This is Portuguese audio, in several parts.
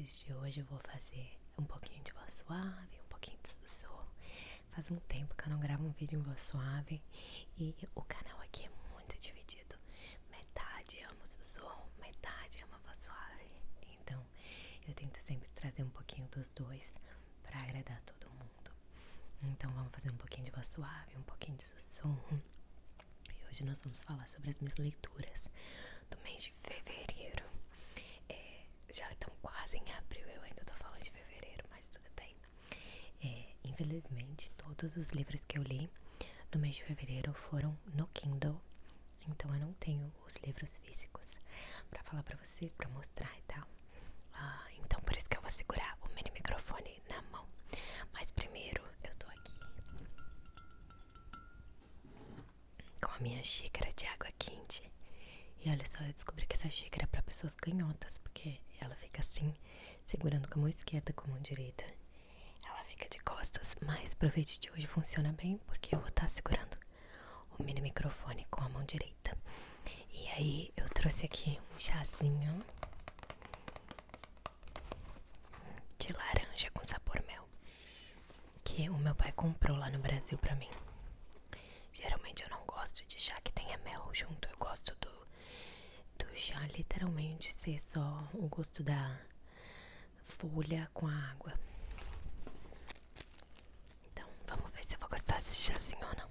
vídeos de hoje eu vou fazer um pouquinho de voz suave, um pouquinho de sussurro. Faz um tempo que eu não gravo um vídeo em voz suave e o canal aqui é muito dividido. Metade ama sussurro, metade ama voz suave. Então eu tento sempre trazer um pouquinho dos dois pra agradar todo mundo. Então vamos fazer um pouquinho de voz suave, um pouquinho de sussurro. E hoje nós vamos falar sobre as minhas leituras do mês de fevereiro. Já estão quase em abril, eu ainda tô falando de fevereiro, mas tudo bem. Infelizmente, todos os livros que eu li no mês de fevereiro foram no Kindle. Então eu não tenho os livros físicos pra falar pra vocês, pra mostrar e tal. Então por isso que eu vou segurar o mini microfone na mão. Mas primeiro eu tô aqui com a minha xícara de água quente. E olha só, eu descobri que essa xícara é pra pessoas canhotas, porque ela fica assim, segurando com a mão esquerda com a mão direita. Ela fica de costas, mas pro vídeo de hoje funciona bem, porque eu vou estar segurando o mini microfone com a mão direita. E aí eu trouxe aqui um chazinho de laranja com sabor mel, que o meu pai comprou lá no Brasil pra mim. Geralmente eu não gosto de chá que tenha mel junto, eu gosto do chá literalmente ser só o gosto da folha com a água. Então vamos ver se eu vou gostar desse chazinho ou não.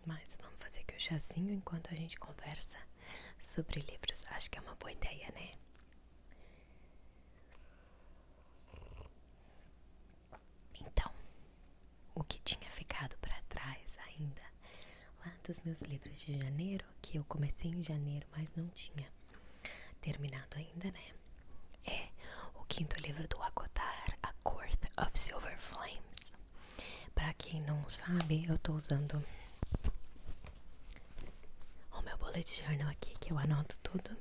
Mas vamos fazer aqui o chazinho enquanto a gente conversa sobre livros. Acho que é uma boa ideia, né? Então, o que tinha ficado pra trás ainda lá dos meus livros de janeiro, que eu comecei em janeiro, mas não tinha terminado ainda, né? É o quinto livro do ACOTAR, A Court of Silver Flames. Pra quem não sabe, eu tô usando o meu bullet journal aqui, que eu anoto tudo,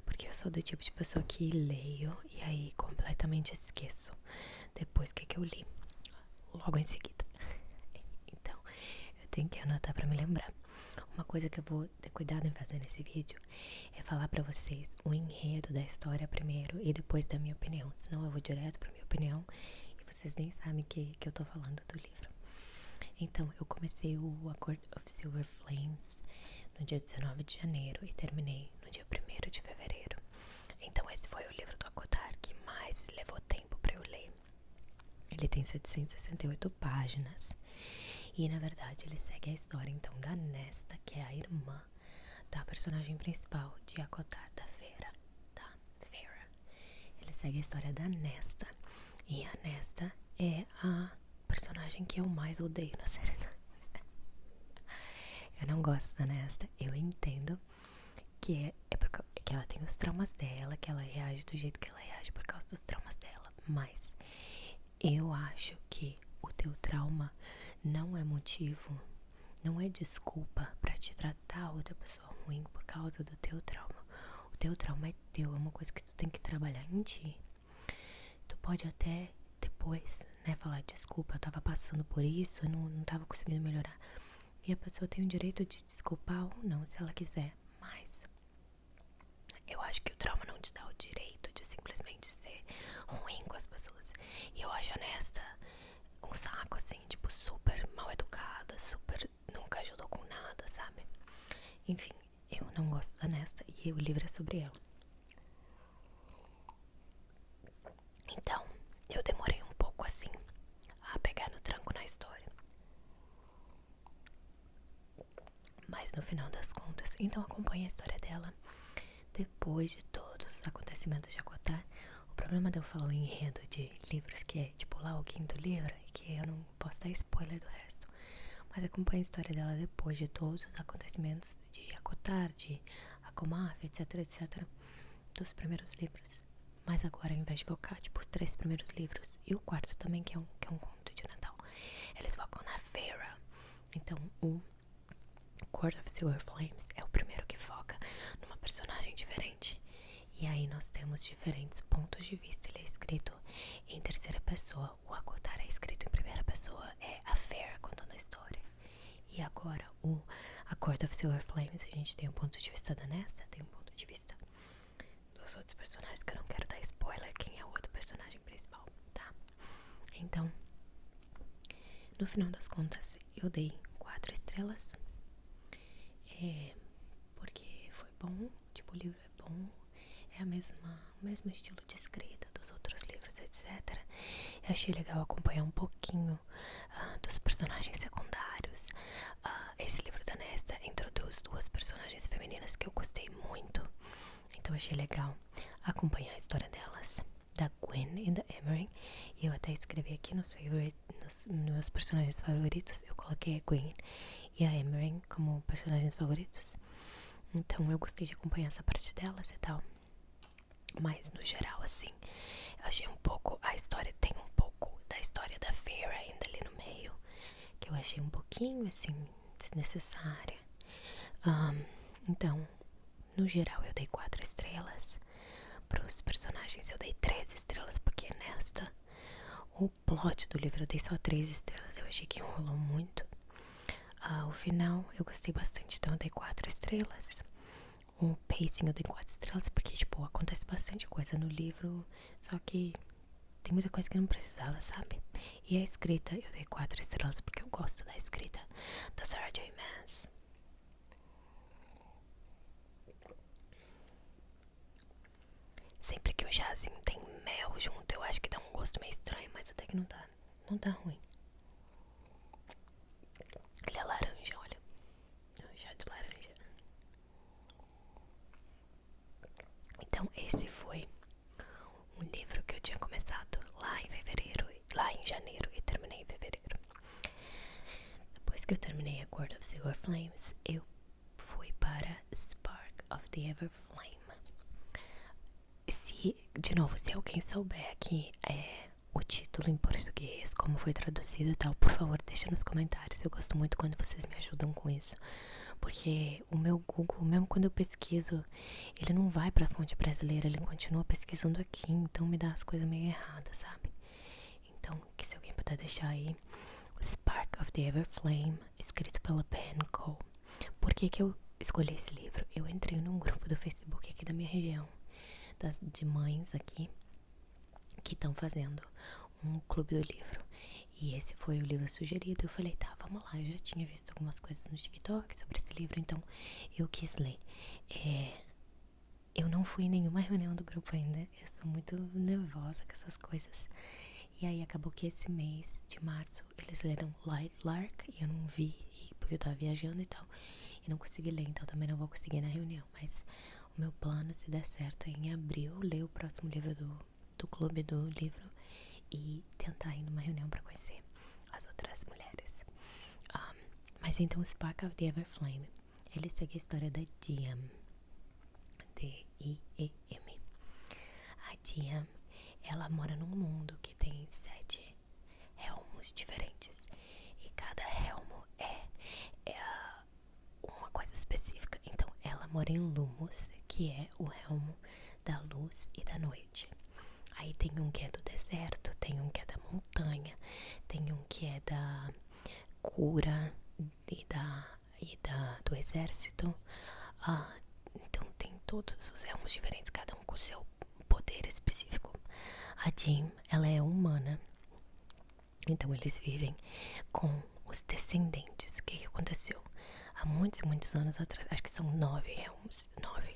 porque eu sou do tipo de pessoa que leio e aí completamente esqueço depois que eu li, logo em seguida. Então eu tenho que anotar pra me lembrar. Uma coisa que eu vou ter cuidado em fazer nesse vídeo é falar pra vocês o enredo da história primeiro e depois da minha opinião. Senão eu vou direto pra minha opinião e vocês nem sabem que eu tô falando do livro. Então, eu comecei o A Court of Silver Flames no dia 19 de janeiro e terminei no dia 1º de fevereiro. Então esse foi o livro do ACOTAR que mais levou tempo pra eu ler. Ele tem 768 páginas. E na verdade ele segue a história então da Nesta, que é a irmã da personagem principal de ACOTAR, da Feyre, tá? Feyre. Ele segue a história da Nesta. E a Nesta é a personagem que eu mais odeio na série. Eu não gosto da Nesta. Eu entendo que é porque que ela tem os traumas dela, que ela reage do jeito que ela reage por causa dos traumas dela. Mas eu acho que o teu trauma não é motivo, não é desculpa pra te tratar outra pessoa ruim por causa do teu trauma. O teu trauma é teu, é uma coisa que tu tem que trabalhar em ti. Tu pode até depois, né, falar desculpa, eu tava passando por isso, eu não tava conseguindo melhorar. E a pessoa tem o direito de desculpar ou não, se ela quiser. Mas eu acho que o trauma não te dá o direito de simplesmente ser ruim com as pessoas. E eu acho honesta um saco, assim, tipo, super mal educada, super nunca ajudou com nada, sabe? Enfim, eu não gosto da Nesta e o livro é sobre ela. Então, eu demorei um pouco, assim, a pegar no tranco na história. Mas no final das contas, então acompanha a história dela. Depois de todos os acontecimentos de ACOTAR, o problema de eu falar o enredo de livros, que é tipo lá o quinto livro, é que eu não posso dar spoiler do resto. Mas acompanha a história dela depois de todos os acontecimentos de ACOTAR, de ACOMAF, etc, etc, dos primeiros livros. Mas agora, ao invés de focar, tipo, os 3 primeiros livros e o quarto também, que é um conto de Natal, eles focam na Feyre. Então, o Court of Silver Flames é o primeiro que foca numa personagem diferente. E aí nós temos diferentes pontos de vista. Ele é escrito em terceira pessoa. O ACOTAR é escrito em primeira pessoa. É a Feyre contando a história. E agora A Court of Silver Flames, a gente tem um ponto de vista da Nesta, tem um ponto de vista os outros personagens, que eu não quero dar spoiler quem é o outro personagem principal, tá? Então, no final das contas, eu dei 4 estrelas. Porque foi bom, tipo, o livro é bom, é o mesmo estilo de escrita dos outros livros, etc. Eu achei legal acompanhar um pouquinho dos personagens secundários. Esse livro da Nesta introduz 2 personagens femininas que eu gostei muito, então achei legal acompanhar a história delas, da Gwen e da Emery. E eu até escrevi aqui nos meus personagens favoritos, eu coloquei a Gwen e a Emery como personagens favoritos. Então eu gostei de acompanhar essa parte delas e tal. Mas no geral, assim, eu achei um pouco, a história tem um pouco da história da Feyre ainda ali no meio, que eu achei um pouquinho, assim, desnecessária. Então, no geral eu dei 4 estrelas. Pros personagens eu dei 3 estrelas, porque nesta, o plot do livro eu dei só 3 estrelas. Eu achei que enrolou muito. O final eu gostei bastante, então eu dei 4 estrelas. O pacing eu dei 4 estrelas, porque, tipo, acontece bastante coisa no livro, só que tem muita coisa que não precisava, sabe? E a escrita eu dei 4 estrelas, porque eu gosto da escrita da Sarah J. Maas. Sempre que um chazinho tem mel junto, eu acho que dá um gosto meio estranho, mas até que não tá ruim. Ele é laranja, olha. É um chá de laranja. Então esse foi um livro que eu tinha começado lá em janeiro, e terminei em fevereiro. Depois que eu terminei A Court of Silver Flames, eu fui para Spark of the Everflame. De novo, se alguém souber aqui o título em português, como foi traduzido e tal, por favor, deixa nos comentários. Eu gosto muito quando vocês me ajudam com isso, porque o meu Google, mesmo quando eu pesquiso, ele não vai pra fonte brasileira, ele continua pesquisando aqui, então me dá as coisas meio erradas, sabe? Então, que se alguém puder deixar aí, o Spark of the Everflame, escrito pela Pen Co. Por que eu escolhi esse livro? Eu entrei num grupo do Facebook aqui da minha região, de mães aqui, que estão fazendo um clube do livro. E esse foi o livro sugerido. Eu falei, tá, vamos lá. Eu já tinha visto algumas coisas no TikTok sobre esse livro, então eu quis ler. Eu não fui em nenhuma reunião do grupo ainda. Eu sou muito nervosa com essas coisas. E aí acabou que esse mês de março eles leram Lark e eu não vi, porque eu tava viajando e tal, e não consegui ler, então também não vou conseguir na reunião. Mas o meu plano, se der certo, é em abril ler o próximo livro do clube do livro e tentar ir numa reunião pra conhecer as outras mulheres. Mas então, Spark of the Everflame, ele segue a história da Diem, D-I-E-M. A Diem, ela mora num mundo que tem 7 elmos diferentes, e cada elmo é uma coisa específica. Então ela mora em Lumos, que é o elmo da luz e da noite. Aí tem um que é do deserto, tem um que é da montanha, tem um que é da cura do exército. Então tem todos os elmos diferentes, cada um com seu poder específico. A Jean, ela é humana, então eles vivem com os descendentes. O que aconteceu? Há muitos anos atrás, acho que são 9 elmos, 9.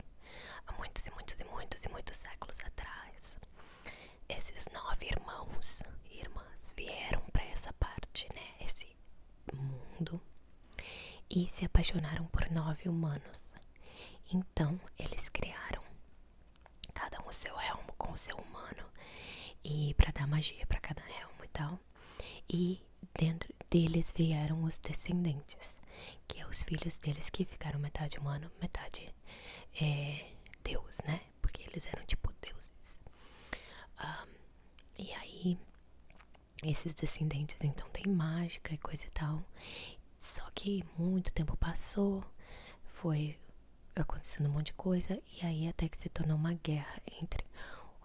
Há muitos séculos atrás, esses 9 irmãos e irmãs vieram pra essa parte, né? Esse mundo, e se apaixonaram por 9 humanos. Então eles criaram cada um o seu elmo com o seu humano, e pra dar magia pra cada elmo e tal. E dentro deles vieram os descendentes, que é os filhos deles, que ficaram metade humano, metade Deus, né? Porque eles eram tipo deuses. E aí, esses descendentes então tem mágica e coisa e tal. Só que muito tempo passou, foi acontecendo um monte de coisa, e aí até que se tornou uma guerra entre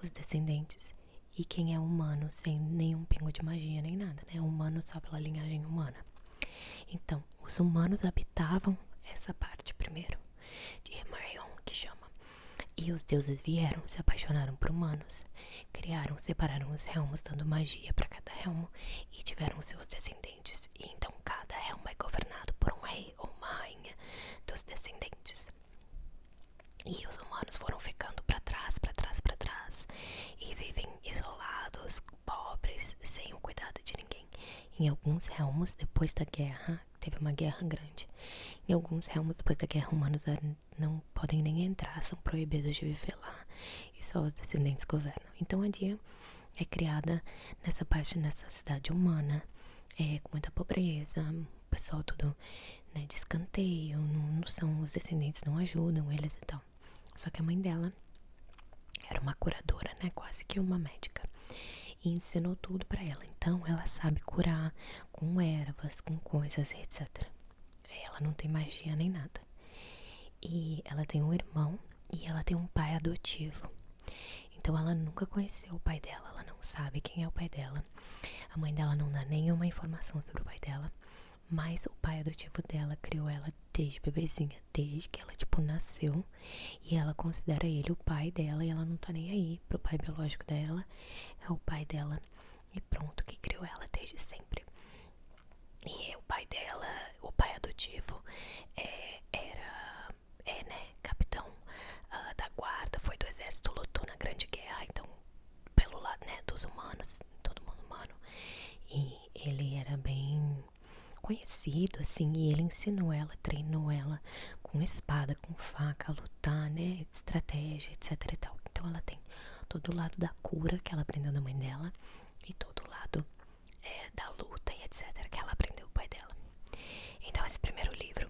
os descendentes e quem é humano, sem nenhum pingo de magia nem nada, né? Humano só pela linhagem humana. Então, os humanos habitavam essa parte primeiro de Marion, que chama, e E os deuses vieram, se apaixonaram por humanos, criaram, separaram os relmos, dando magia para cada relmo, e tiveram seus descendentes. E então cada relmo é governado por um rei ou uma rainha dos descendentes. E os humanos foram ficando para trás, para trás, para trás, e vivem isolados, pobres, sem o cuidado de ninguém. Em alguns relmos, depois da guerra, teve uma guerra grande. Em alguns relmos, depois da guerra, humanos não podem nem entrar, são proibidos de viver lá. E só os descendentes governam. Então a Dia é criada nessa parte, nessa cidade humana, com muita pobreza, o pessoal tudo, né, de escanteio, não são, os descendentes não ajudam eles e tal. Só que a mãe dela era uma curadora, né, quase que uma médica, e ensinou tudo pra ela. Então ela sabe curar com ervas, com coisas, etc. Ela não tem magia nem nada. E ela tem um irmão e ela tem um pai adotivo. Então ela nunca conheceu o pai dela, ela não sabe quem é o pai dela. A mãe dela não dá nenhuma informação sobre o pai dela, mas o pai adotivo dela criou ela desde bebezinha, desde que ela, tipo, nasceu. E ela considera ele o pai dela e ela não tá nem aí pro pai biológico dela. É o pai dela e pronto, que criou ela desde sempre. E o pai dela, o pai adotivo, né, capitão da guarda, foi do exército, lutou na Grande Guerra, então, pelo lado, né, dos humanos, todo mundo humano. E ele era bem conhecido, assim, e ele ensinou ela, treinou ela com espada, com faca, a lutar, né, estratégia, etc e tal. Então ela tem todo o lado da cura que ela aprendeu da mãe dela e todo o lado da luta e etc que ela aprendeu do pai dela. Então esse primeiro livro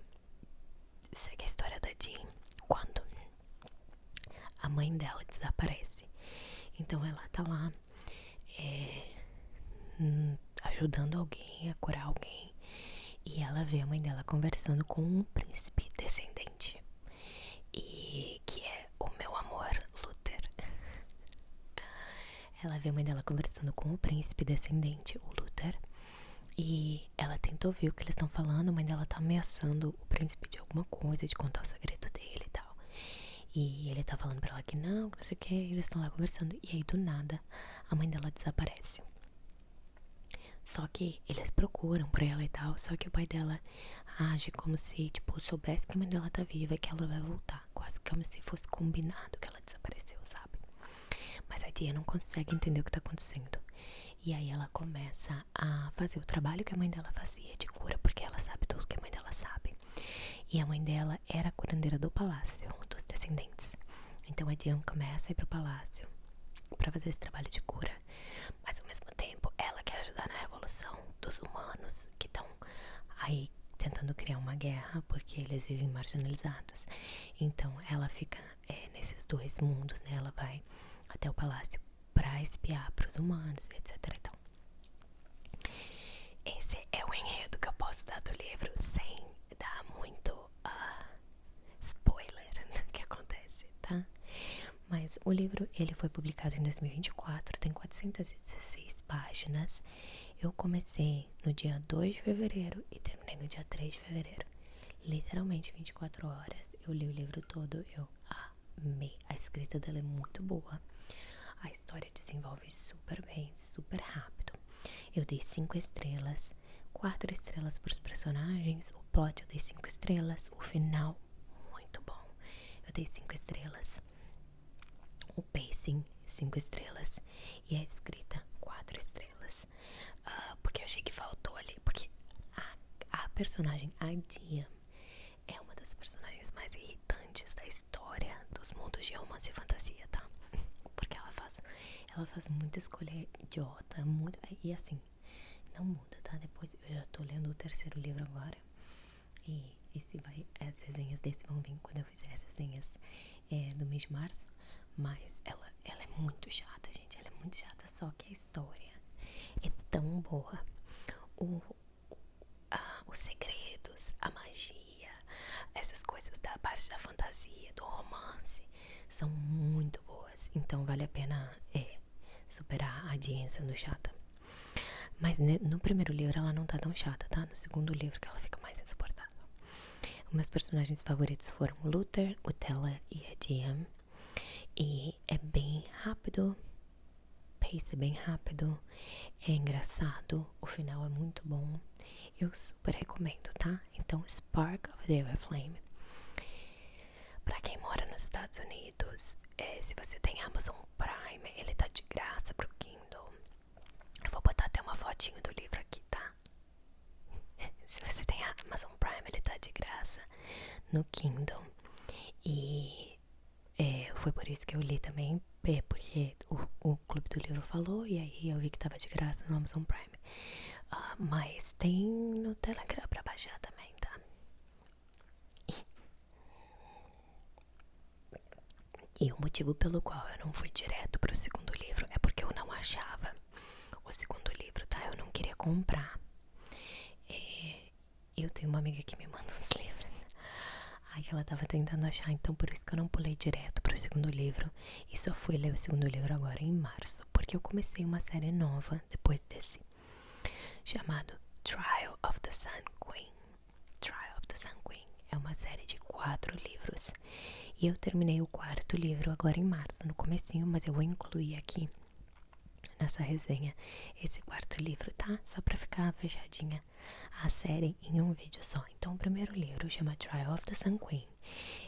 segue a história da Jean quando a mãe dela desaparece. Então ela tá lá ajudando alguém a curar alguém, e ela vê a mãe dela conversando com um príncipe descendente, e que é o meu amor, Luther. Ela vê a mãe dela conversando com o príncipe descendente, o Luther, e ela tenta ouvir o que eles estão falando. A mãe dela tá ameaçando o príncipe de alguma coisa, de contar o segredo dele e tal. E ele tá falando pra ela que não sei o que, eles estão lá conversando. E aí, do nada, a mãe dela desaparece. Só que eles procuram por ela e tal, só que o pai dela age como se, tipo, soubesse que a mãe dela tá viva e que ela vai voltar. Quase como se fosse combinado que ela desapareceu, sabe? Mas a Dia não consegue entender o que tá acontecendo. E aí ela começa a fazer o trabalho que a mãe dela fazia de cura, porque ela sabe tudo que a mãe dela sabe. E a mãe dela era a curandeira do palácio, dos descendentes. Então a Diane começa a ir pro palácio pra fazer esse trabalho de cura. Mas ao mesmo tempo, ela quer ajudar na revolução dos humanos que estão aí tentando criar uma guerra, porque eles vivem marginalizados. Então ela fica nesses dois mundos, né? Ela vai até o palácio pra espiar pros humanos, etc e tal. Esse é o enredo que eu posso dar do livro sem dar muito spoiler do que acontece, tá? Mas o livro, ele foi publicado em 2024, tem 416 páginas. Eu comecei no dia 2 de fevereiro e terminei no dia 3 de fevereiro. Literalmente 24 horas. Eu li o livro todo, eu amei. A escrita dela é muito boa. A história desenvolve super bem, super rápido. Eu dei 5 estrelas, 4 estrelas para os personagens. O plot eu dei 5 estrelas. O final, muito bom. Eu dei 5 estrelas. O pacing, 5 estrelas. E a escrita, 4 estrelas. Porque eu achei que faltou ali. Porque a personagem, a Dia, é uma das personagens mais irritantes da história dos mundos de romance e fantasia, tá? Porque ela faz muita escolha idiota, muito, e assim, não muda, tá? Depois eu já tô lendo o terceiro livro agora, e as resenhas desse vão vir quando eu fizer as resenhas do mês de março. Mas ela é muito chata, gente, ela é muito chata, só que a história é tão boa. Os segredos, a magia, essas coisas da parte da fantasia, do romance, são muito boas. Então vale a pena superar a Jean sendo chata. Mas no primeiro livro ela não tá tão chata, tá? No segundo livro que ela fica mais insuportável. Os meus personagens favoritos foram o Luther, o Tella e a Jean. E é bem rápido, pace é bem rápido, é engraçado, o final é muito bom. Eu super recomendo, tá? Então, Spark of the Everflame. Pra quem mora nos Estados Unidos, se você tem Amazon Prime, ele tá de graça pro Kindle. Eu vou botar até uma fotinho do livro aqui, tá? Se você tem Amazon Prime, ele tá de graça no Kindle. E foi por isso que eu li também, porque o Clube do Livro falou, e aí eu vi que tava de graça no Amazon Prime. Mas tem no Telegram pra baixar também, tá? E o motivo pelo qual eu não fui direto pro segundo livro é porque eu não achava o segundo livro, tá? Eu não queria comprar. Eu tenho uma amiga que me manda uns livros. Aí ela tava tentando achar, então por isso que eu não pulei direto pro segundo livro. E só fui ler o segundo livro agora em março, porque eu comecei uma série nova depois desse, chamado Trial of the Sun Queen. Trial of the Sun Queen é uma série de 4 livros. E eu terminei o 4º livro agora em março, no comecinho, mas eu vou incluir aqui nessa resenha esse 4º livro, tá? Só pra ficar fechadinha a série em um vídeo só. Então, o primeiro livro chama Trial of the Sun Queen,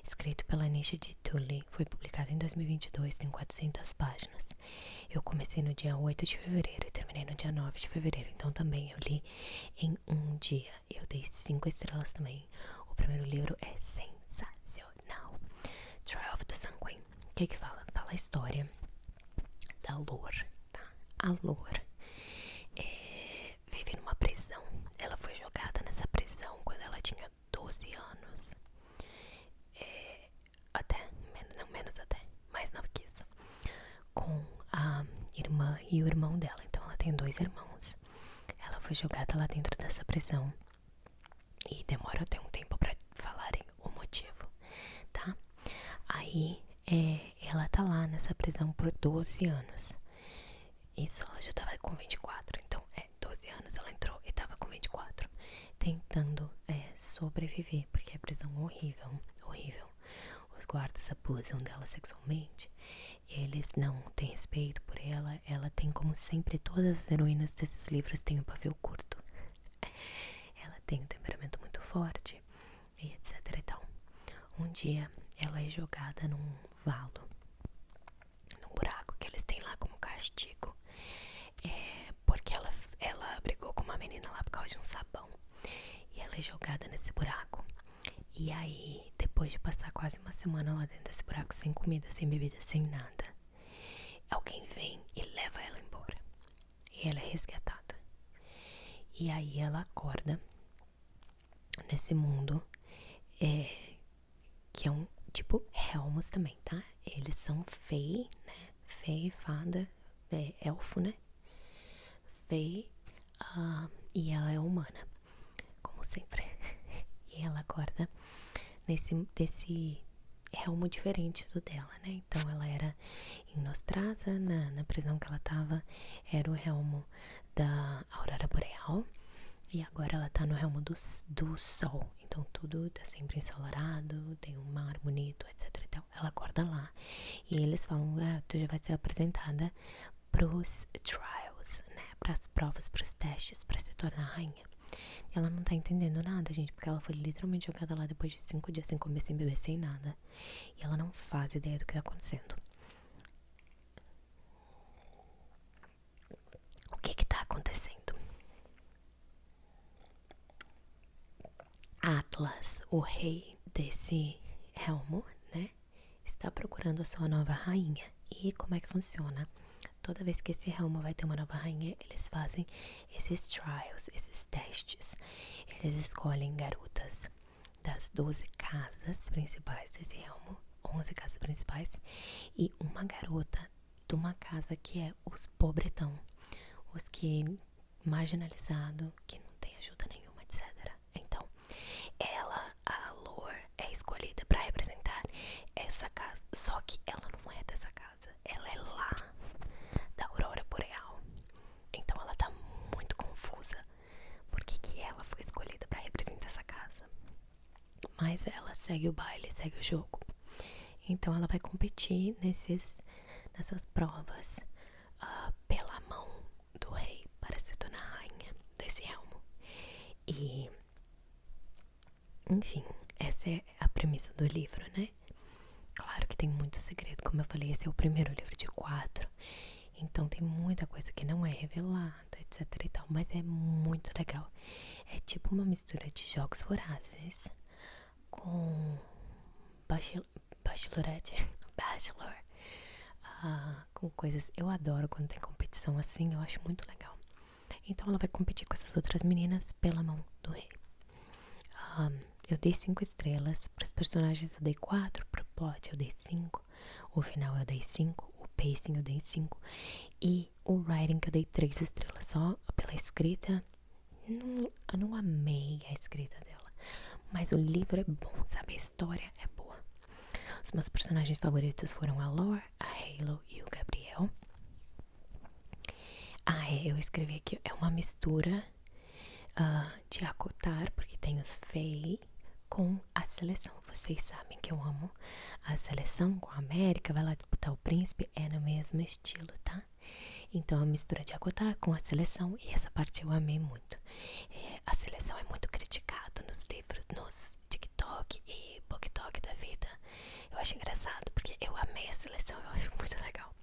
escrito pela Nisha D. Tully, foi publicado em 2022, tem 400 páginas. Eu comecei no dia 8 de fevereiro e terminei no dia 9 de fevereiro, então também eu li em um dia. Eu dei 5 estrelas também. O primeiro livro é sensacional. Trial of the Sun Queen. O que fala? Fala a história da Lor, tá? A Lor vive numa prisão. Ela foi jogada nessa prisão quando ela tinha 12 anos. Até, não menos até, mais nova que isso. Com a irmã e o irmão dela. Então ela tem 2 irmãos. Ela foi jogada lá dentro dessa prisão. E demora até um tempo pra falarem o motivo, tá? Aí ela tá lá nessa prisão por 12 anos. Isso, ela já tava com 24. Então, 12 anos ela entrou e tava com 24. Tentando sobreviver, porque é prisão horrível, horrível. Os guardas abusam dela sexualmente. Eles não têm respeito por ela. Ela tem, como sempre, todas as heroínas desses livros têm um pavio curto. Ela tem um temperamento muito forte e etc e tal. Um dia ela é jogada num valo, num buraco que eles têm lá como castigo, porque ela brigou com uma menina lá por causa de um sabão. E ela é jogada nesse buraco. E aí, depois de passar quase uma semana lá dentro desse buraco, sem comida, sem bebida, sem nada, alguém vem e leva ela embora. E ela é resgatada. E aí ela acorda nesse mundo que é um tipo Helmos também, tá? Eles são fei, né? Fei, fada, elfo, né? Fei, e ela é humana, como sempre. E ela acorda desse elmo diferente do dela, né? Então ela era em Nostrasa, na prisão que ela tava, era o elmo da Aurora Boreal. E agora ela tá no elmo do sol. Então tudo tá sempre ensolarado, tem um mar bonito, etc e tal. Ela acorda lá e eles falam, tu já vai ser apresentada pros trials, né? Pras provas, pros testes, pra se tornar rainha. E ela não tá entendendo nada, gente, porque ela foi literalmente jogada lá depois de 5 dias sem comer, sem beber, sem nada. E ela não faz ideia do que tá acontecendo. O que tá acontecendo? Atlas, o rei desse elmo, né, está procurando a sua nova rainha. E como é que funciona? Toda vez que esse elmo vai ter uma nova rainha, eles fazem esses trials, esses testes. Eles escolhem garotas das 12 casas principais desse elmo, 11 casas principais, e uma garota de uma casa que é os pobretão, os que marginalizado, que não tem ajuda nenhuma, etc. Então, ela, a Lor, é escolhida para representar essa casa. Só que ela não é dessa casa. Ela é lá da Aurora Boreal. Então ela tá muito confusa. Por que ela foi escolhida para representar essa casa? Mas ela segue o baile, segue o jogo. Então ela vai competir nessas provas pela mão do rei para se tornar rainha desse elmo. E, enfim, essa é a premissa do livro, né? Claro que tem muito segredo, como eu falei, esse é o primeiro livro de 4. Então tem muita coisa que não é revelada, etc e tal, mas é muito legal. É tipo uma mistura de Jogos Vorazes com Bachelorette, Bachelor, com coisas. Eu adoro quando tem competição assim, eu acho muito legal. Então ela vai competir com essas outras meninas pela mão do rei. Eu dei 5 estrelas. Para os personagens eu dei 4. Para o plot eu dei 5. O final eu dei 5. O pacing eu dei 5. E o writing que eu dei 3 estrelas. Só pela escrita. Eu não amei a escrita dela. Mas o livro é bom, sabe? A história é boa. Os meus personagens favoritos foram a Lore, a Halo e o Gabriel. Eu escrevi aqui. É uma mistura de Acotar, porque tem os Fey com a seleção. Vocês sabem que eu amo a seleção com a América, vai lá disputar o príncipe, é no mesmo estilo, tá? Então a mistura de Acotar com a seleção, e essa parte eu amei muito. A seleção é muito criticada nos livros, nos TikTok e BookTok da vida. Eu acho engraçado, porque eu amei a seleção, eu acho muito legal.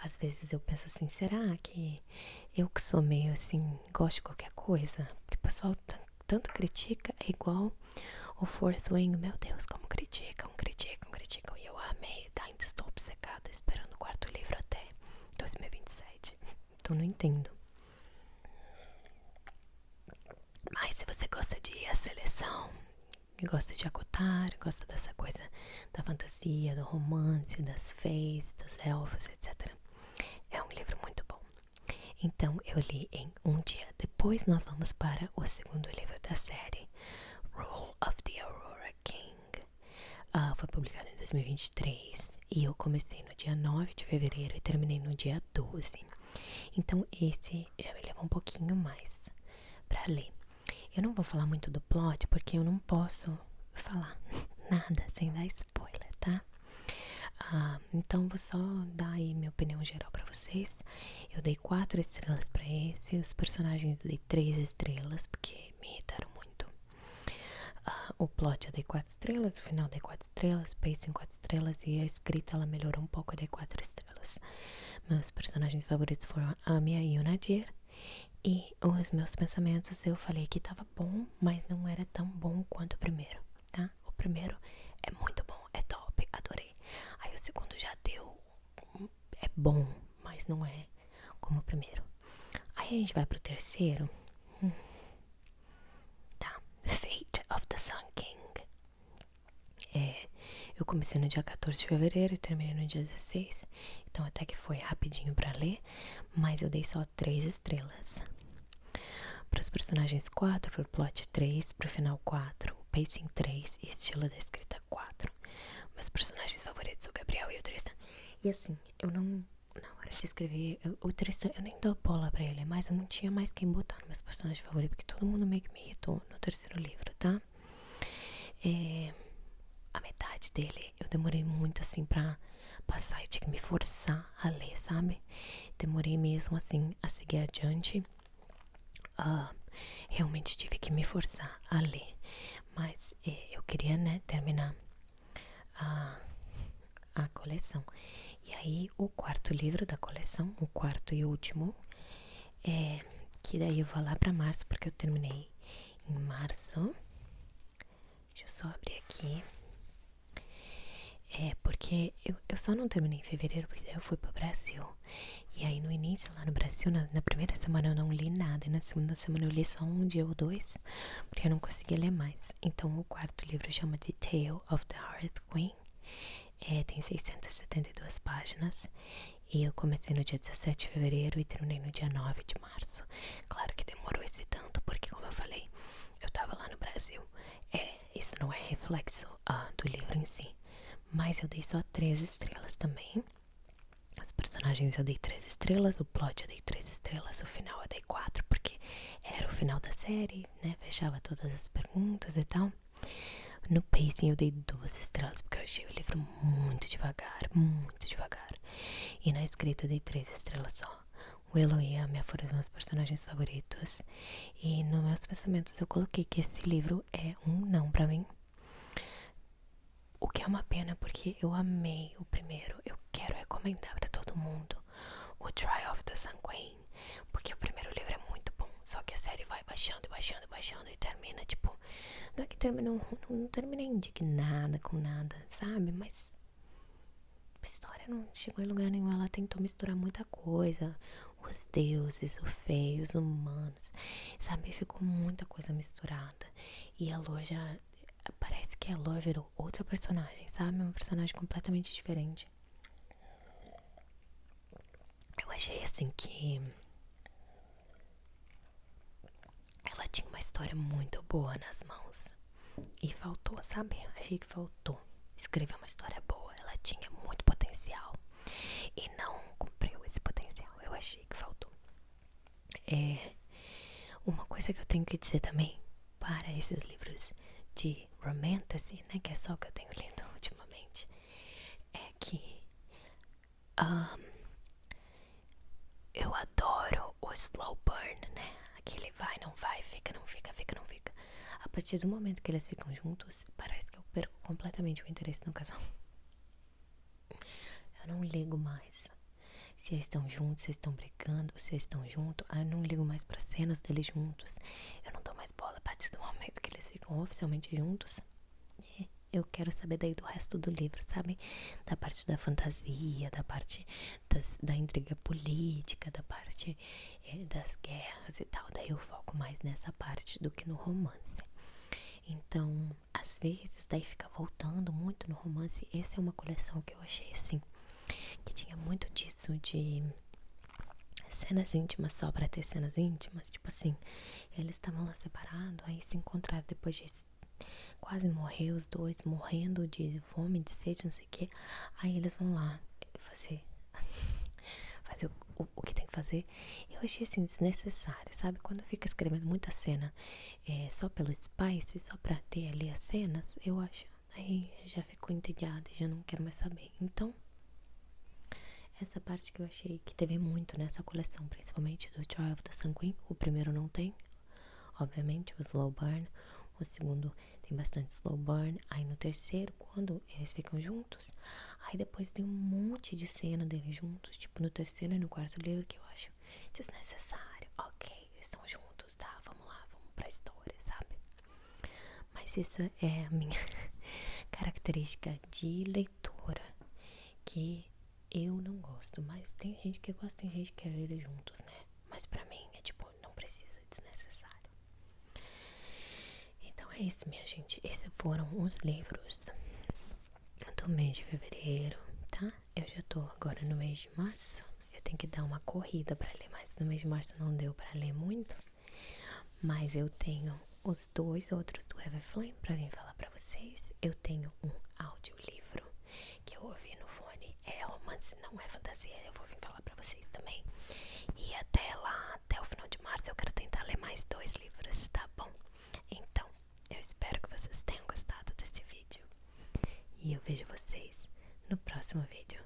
Às vezes eu penso assim, será que eu que sou meio assim, gosto de qualquer coisa? Porque o pessoal tanto critica, é igual o Fourth Wing, meu Deus, como criticam. E eu amei, tá? Ainda estou obcecada esperando o 4º livro até 2027. Então não entendo. Mas se você gosta de A Seleção, e gosta de Acotar, gosta dessa coisa da fantasia, do romance, das feias, dos elfos, etc., é um livro muito bom. Então eu li em um dia. Depois nós vamos para o 2º livro da série, Role of the Aurora King. Foi publicado em 2023 e eu comecei no dia 9 de fevereiro e terminei no dia 12. Então esse já me levou um pouquinho mais para ler. Eu não vou falar muito do plot porque eu não posso falar nada sem dar spoiler, tá? Então vou só dar aí minha opinião geral pra vocês. Eu dei 4 estrelas pra esse. Os personagens eu dei 3 estrelas porque me irritaram muito. O plot eu dei 4 estrelas, o final eu dei 4 estrelas, o pacing 4 estrelas e a escrita ela melhorou um pouco, eu dei 4 estrelas. Meus personagens favoritos foram a Amia e o Nadir. E os meus pensamentos eu falei que tava bom, mas não era tão bom quanto o primeiro, tá? O primeiro é muito bom, é top, adorei. Aí o segundo já deu, é bom, mas não é como o primeiro. Aí a gente vai pro terceiro. Tá, Fate of the Sun King. Eu comecei no dia 14 de fevereiro e terminei no dia 16. Então até que foi rapidinho pra ler, mas eu dei só 3 estrelas. Para os personagens 4, para o plot 3, para o final 4, o pacing 3 e estilo da escrita 4. Meus personagens favoritos, o Gabriel e o Tristan. E assim, eu não, na hora de escrever, o Tristan, eu nem dou bola pra ele, mas eu não tinha mais quem botar nos meus personagens favoritos, porque todo mundo meio que me irritou no terceiro livro, tá? A metade dele eu demorei muito assim pra passar, eu tinha que me forçar a ler, sabe? Demorei mesmo assim a seguir adiante. Realmente tive que me forçar a ler, mas eu queria, né, terminar a coleção. E aí o 4º livro da coleção, o 4º e último, que daí eu vou lá pra março, porque eu terminei em março. Deixa eu só abrir aqui. Porque eu só não terminei em fevereiro, porque daí eu fui pro Brasil. E aí no início, lá no Brasil, na primeira semana eu não li nada. E na segunda semana eu li só um dia ou 2, porque eu não conseguia ler mais. Então o 4º livro chama de Tale of the Hearth Queen. Tem 672 páginas. E eu comecei no dia 17 de fevereiro e terminei no dia 9 de março. Claro que demorou esse tanto, porque como eu falei, eu tava lá no Brasil. Isso não é reflexo do livro em si. Mas eu dei só 3 estrelas também. Os personagens eu dei 3 estrelas, o plot eu dei 3 estrelas, o final eu dei 4, porque era o final da série, né? Fechava todas as perguntas e tal. No pacing eu dei 2 estrelas, porque eu achei o livro muito devagar, muito devagar. E na escrita eu dei 3 estrelas só. O Elo e a Mia foram meus personagens favoritos. E nos meus pensamentos eu coloquei que esse livro é um não pra mim. O que é uma pena, porque eu amei o primeiro. Eu quero recomendar pra todo mundo o Trial of the Sanguine, porque o primeiro livro é muito bom. Só que a série vai baixando e baixando e baixando e termina, tipo... Não é que terminou, não terminei indignada com nada, sabe? Mas a história não chegou em lugar nenhum. Ela tentou misturar muita coisa. Os deuses, o feio, os humanos, sabe? Ficou muita coisa misturada. E a Lor já... Parece que a Lor virou outra personagem, sabe? Uma personagem completamente diferente. Eu achei assim que... Ela tinha uma história muito boa nas mãos. E faltou, sabe? Achei que faltou escrever uma história boa. Ela tinha muito potencial e não cumpriu esse potencial. Eu achei que faltou. Uma coisa que eu tenho que dizer também para esses livros de romantasy, né, que é só o que eu tenho lido ultimamente, é que eu adoro o slow burn, né? Aquele vai, não vai, fica, não fica, fica, não fica. A partir do momento que eles ficam juntos, parece que eu perco completamente o interesse no casal. Eu não ligo mais se eles estão juntos, se eles estão brigando, se eles estão juntos. Eu não ligo mais para cenas deles juntos. Eu não dou mais bola a partir do momento que eles ficam oficialmente juntos. Eu quero saber daí do resto do livro, sabe? Da parte da fantasia, da parte da intriga política, da parte das guerras e tal. Daí eu foco mais nessa parte do que no romance. Então, às vezes, daí fica voltando muito no romance. Essa é uma coleção que eu achei, assim, que tinha muito disso de cenas íntimas só pra ter cenas íntimas. Tipo assim, eles estavam lá separados, aí se encontraram depois de quase morrer, os dois morrendo de fome, de sede, não sei o que. Aí eles vão lá fazer o que tem que fazer. Eu achei assim desnecessário, sabe? Quando fica escrevendo muita cena só pelo spice, só pra ter ali as cenas, eu acho, aí já fico entediada e já não quero mais saber. Então, essa parte que eu achei que teve muito nessa coleção, principalmente do Trial of the Sanguine. O primeiro não tem, obviamente, o slow burn. O segundo tem bastante slow burn. Aí no terceiro, quando eles ficam juntos, aí depois tem um monte de cena deles juntos, tipo no terceiro e no quarto livro, que eu acho desnecessário. Ok, eles estão juntos, tá? Vamos lá, vamos pra história, sabe? Mas isso é a minha característica de leitora, que eu não gosto. Mas tem gente que gosta, tem gente que quer ver eles juntos, né? Mas pra mim é tipo, não precisa, é desnecessário. Então é isso, minha gente. Esses foram os livros do mês de fevereiro, tá? Eu já tô agora no mês de março. Eu tenho que dar uma corrida pra ler, mas no mês de março não deu pra ler muito. Mas eu tenho os 2 outros do Everflame pra vir falar pra vocês. Eu tenho um audiolivro que eu ouvi no fone. É romance, não é fantasia. Eu vou vir falar pra vocês também. E até lá, até o final de março, eu quero tentar ler mais 2 livros, tá bom? Então, eu espero que vocês tenham gostado desse vídeo. E eu vejo vocês no próximo vídeo.